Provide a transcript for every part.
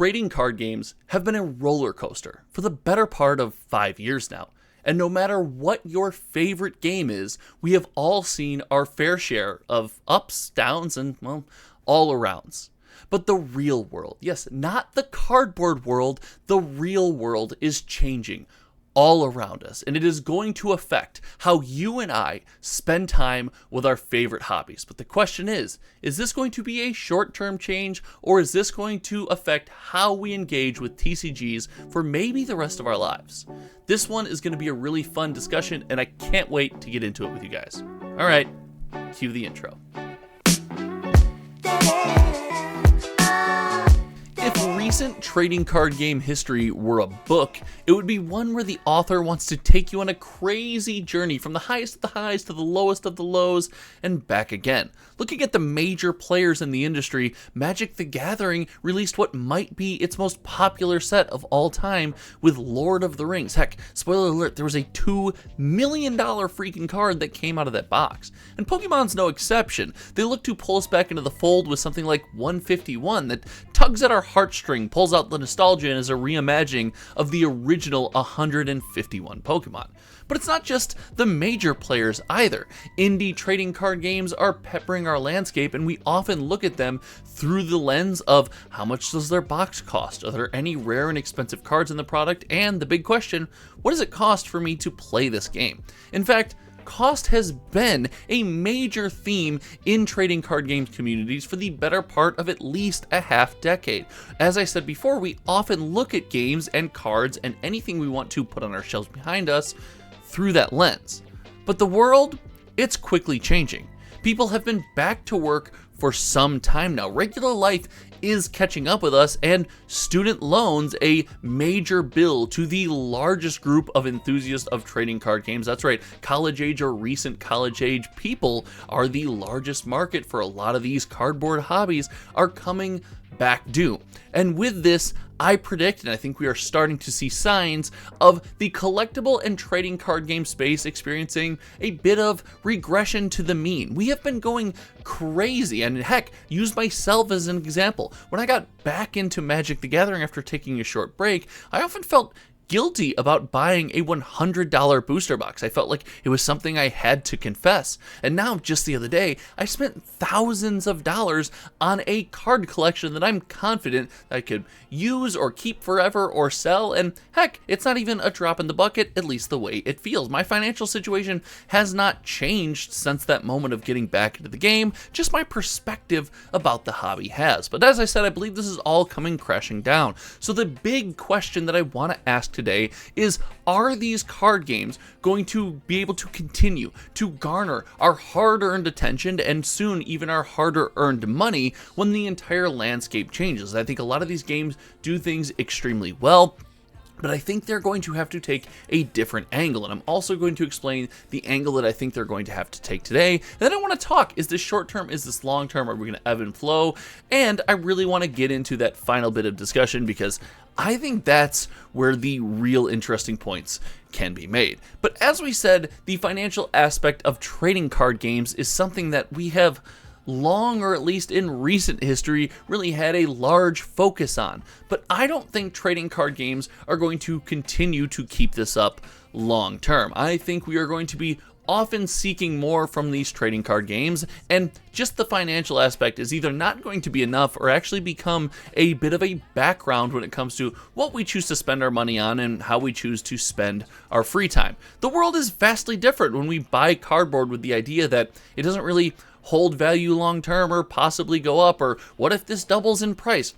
Trading card games have been a roller coaster for the better part of 5 years now. And no matter what your favorite game is, we have all seen our fair share of ups, downs, and, well, all arounds. But the real world, yes, not the cardboard world, the real world is changing all around us, and it is going to affect how you and I spend time with our favorite hobbies. But the question is this going to be a short-term change, or is this going to affect how we engage with TCGs for maybe the rest of our lives? This one is going to be a really fun discussion, and I can't wait to get into it with you guys. All right, cue the intro. If recent trading card game history were a book, it would be one where the author wants to take you on a crazy journey from the highest of the highs to the lowest of the lows and back again. Looking at the major players in the industry, Magic the Gathering released what might be its most popular set of all time with Lord of the Rings. Heck, spoiler alert, there was a $2 million freaking card that came out of that box. And Pokemon's no exception. They look to pull us back into the fold with something like 151 that tugs at our heartstring, pulls out the nostalgia, and is a reimagining of the original 151 Pokemon. But it's not just the major players either. Indie trading card games are peppering our landscape, and we often look at them through the lens of how much does their box cost? Are there any rare and expensive cards in the product? And the big question, what does it cost for me to play this game? In fact, cost has been a major theme in trading card games communities for the better part of at least a half decade. As I said before, we often look at games and cards and anything we want to put on our shelves behind us through that lens. But the world, it's quickly changing. People have been back to work for some time now. Regular life is catching up with us, and student loans, a major bill to the largest group of enthusiasts of trading card games. That's right, college age or recent college age people are the largest market for a lot of these cardboard hobbies, are coming back due. And with this, I predict, and I think we are starting to see signs of the collectible and trading card game space experiencing a bit of regression to the mean. We have been going crazy, and heck, use myself as an example. When I got back into Magic the Gathering after taking a short break, I often felt guilty about buying a $100 booster box. I felt like it was something I had to confess. And now, just the other day, I spent thousands of dollars on a card collection that I'm confident that I could use or keep forever or sell. And heck, it's not even a drop in the bucket, at least the way it feels. My financial situation has not changed since that moment of getting back into the game. Just my perspective about the hobby has. But as I said, I believe this is all coming crashing down. So the big question that I want to ask today is, are these card games going to be able to continue to garner our hard-earned attention and soon even our harder-earned money when the entire landscape changes? I think a lot of these games do things extremely well, but I think they're going to have to take a different angle, and I'm also going to explain the angle that I think they're going to have to take today. And then I want to talk, is this short term, is this long term, are we going to ebb and flow? And I really want to get into that final bit of discussion because I think that's where the real interesting points can be made. But as we said, the financial aspect of trading card games is something that we have long, or at least in recent history, really had a large focus on. But I don't think trading card games are going to continue to keep this up long term. I think we are going to be often seeking more from these trading card games, and just the financial aspect is either not going to be enough or actually become a bit of a background when it comes to what we choose to spend our money on and how we choose to spend our free time. The world is vastly different when we buy cardboard with the idea that it doesn't really hold value long term or possibly go up, or what if this doubles in price?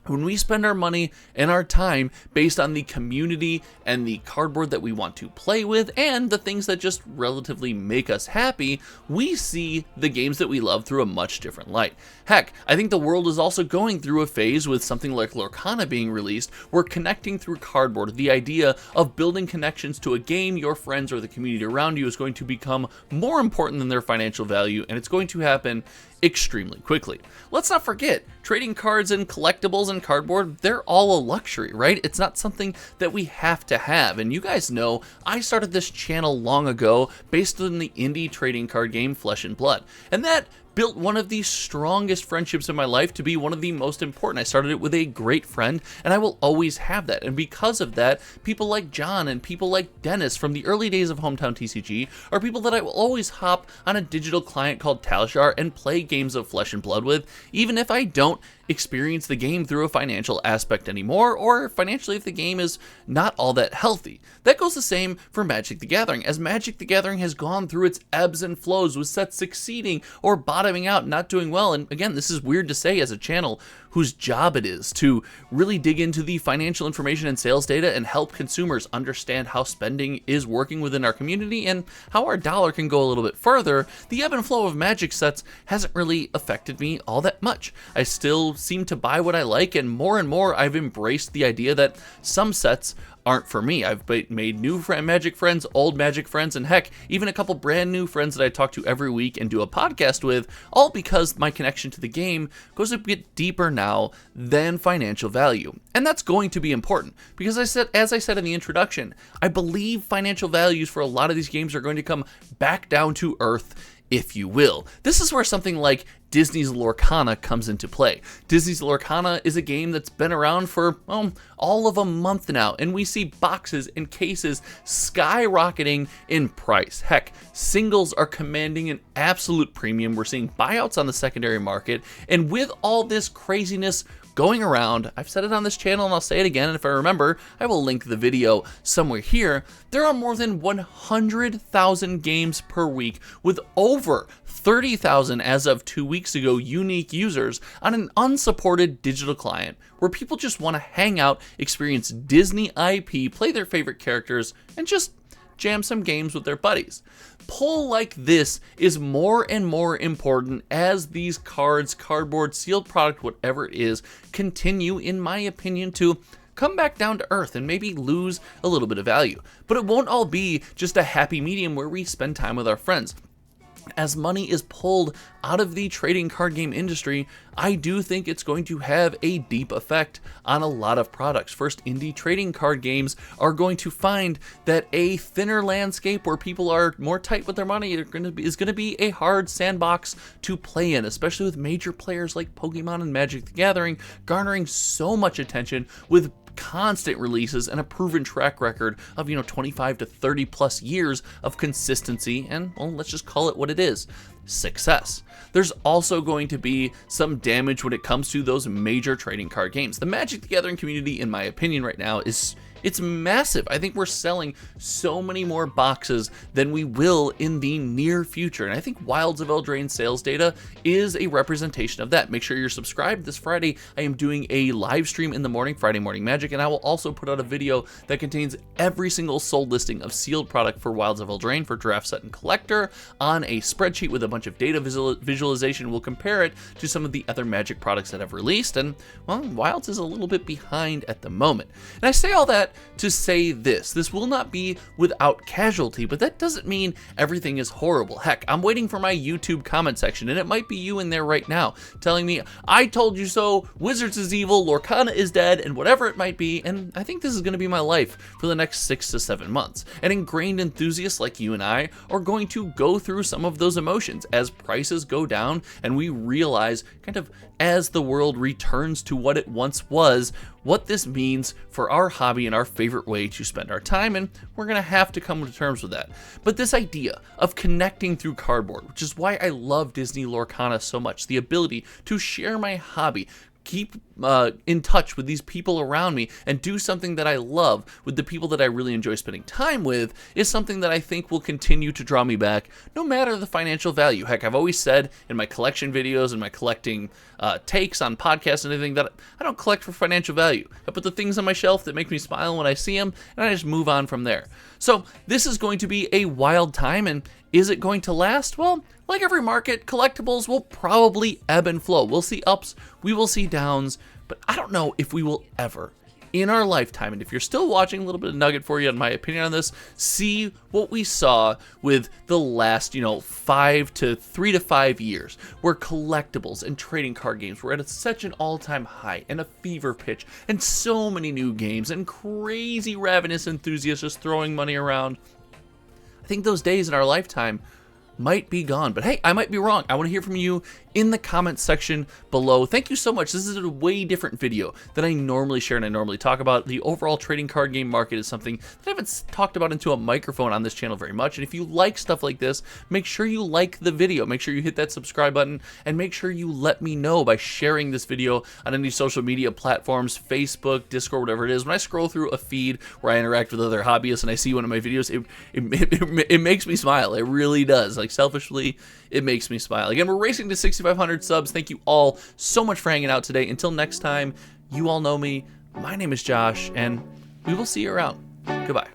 When we spend our money and our time based on the community and the cardboard that we want to play with and the things that just relatively make us happy, we see the games that we love through a much different light. Heck, I think the world is also going through a phase with something like Lorcana being released, where connecting through cardboard, the idea of building connections to a game, your friends, or the community around you is going to become more important than their financial value, and it's going to happen extremely quickly. Let's not forget, trading cards and collectibles and cardboard, they're all a luxury, right? It's not something that we have to have. And you guys know, I started this channel long ago based on the indie trading card game Flesh and Blood. And that built one of the strongest friendships in my life to be one of the most important. I started it with a great friend, and I will always have that. And because of that, people like John and people like Dennis from the early days of Hometown TCG are people that I will always hop on a digital client called Talshar and play games of Flesh and Blood with, even if I don't experience the game through a financial aspect anymore, or financially if the game is not all that healthy. That goes the same for Magic the Gathering, as Magic the Gathering has gone through its ebbs and flows, with sets succeeding or bottoming out, not doing well. And again, this is weird to say as a channel whose job it is to really dig into the financial information and sales data and help consumers understand how spending is working within our community and how our dollar can go a little bit further. The ebb and flow of Magic sets hasn't really affected me all that much. I still seem to buy what I like, and more I've embraced the idea that some sets aren't for me. I've made new Magic friends, old Magic friends, and heck, even a couple brand new friends that I talk to every week and do a podcast with, all because my connection to the game goes a bit deeper now than financial value. And that's going to be important, because as I said in the introduction, I believe financial values for a lot of these games are going to come back down to earth, if you will. This is where something like Disney's Lorcana comes into play. Disney's Lorcana is a game that's been around for all of a month now, and we see boxes and cases skyrocketing in price. Heck, singles are commanding an absolute premium. We're seeing buyouts on the secondary market, and with all this craziness going around, I've said it on this channel and I'll say it again, and if I remember, I will link the video somewhere here. There are more than 100,000 games per week, with over 30,000 as of 2 weeks ago unique users on an unsupported digital client where people just want to hang out, experience Disney IP, play their favorite characters, and just jam some games with their buddies. Pull like this is more and more important as these cards, cardboard, sealed product, whatever it is, continue, in my opinion, to come back down to earth and maybe lose a little bit of value. But it won't all be just a happy medium where we spend time with our friends. As money is pulled out of the trading card game industry, I do think it's going to have a deep effect on a lot of products. First, indie trading card games are going to find that a thinner landscape where people are more tight with their money is going to be a hard sandbox to play in, especially with major players like Pokemon and Magic the Gathering garnering so much attention with constant releases and a proven track record of 25 to 30 plus years of consistency and, well, let's just call it what it is, success. There's also going to be some damage when it comes to those major trading card games. The Magic the Gathering community, in my opinion right now, it's massive. I think we're selling so many more boxes than we will in the near future. And I think Wilds of Eldraine sales data is a representation of that. Make sure you're subscribed. This Friday, I am doing a live stream in the morning, Friday Morning Magic, and I will also put out a video that contains every single sold listing of sealed product for Wilds of Eldraine for draft, set, and collector on a spreadsheet with a bunch of data visualization. We'll compare it to some of the other Magic products that I've released. And, well, Wilds is a little bit behind at the moment. And I say all that to say this will not be without casualty, but that doesn't mean everything is horrible. Heck, I'm waiting for my YouTube comment section, and it might be you in there right now telling me, I told you so, Wizards is evil, Lorcana is dead, and whatever it might be. And I think this is going to be my life for the next 6 to 7 months. And ingrained enthusiasts like you and I are going to go through some of those emotions as prices go down and we realize, kind of as the world returns to what it once was, what this means for our hobby and our favorite way to spend our time, and we're going to have to come to terms with that. But this idea of connecting through cardboard, which is why I love Disney Lorcana so much, the ability to share my hobby, keep in touch with these people around me, and do something that I love with the people that I really enjoy spending time with, is something that I think will continue to draw me back no matter the financial value. Heck, I've always said in my collection videos and my collecting takes on podcasts and everything that I don't collect for financial value. I put the things on my shelf that make me smile when I see them, and I just move on from there. So this is going to be a wild time, and is it going to last? Well, like every market, collectibles will probably ebb and flow. We'll see ups, we will see downs, but I don't know if we will ever in our lifetime, and if you're still watching, a little bit of nugget for you on my opinion on this, see what we saw with the last, 3 to 5 years, where collectibles and trading card games were at such an all-time high and a fever pitch, and so many new games and crazy ravenous enthusiasts just throwing money around. I think those days in our lifetime might be gone. But hey, I might be wrong. I want to hear from you in the comments section below. Thank you so much. This is a way different video than I normally share and I normally talk about. The overall trading card game market is something that I haven't talked about into a microphone on this channel very much. And if you like stuff like this, make sure you like the video. Make sure you hit that subscribe button, and make sure you let me know by sharing this video on any social media platforms, Facebook, Discord, whatever it is. When I scroll through a feed where I interact with other hobbyists and I see one of my videos, it makes me smile. It really does. Like, selfishly, it makes me smile. Again, we're racing to 6,500 subs. Thank you all so much for hanging out today. Until next time, you all know me. My name is Josh, and we will see you around. Goodbye.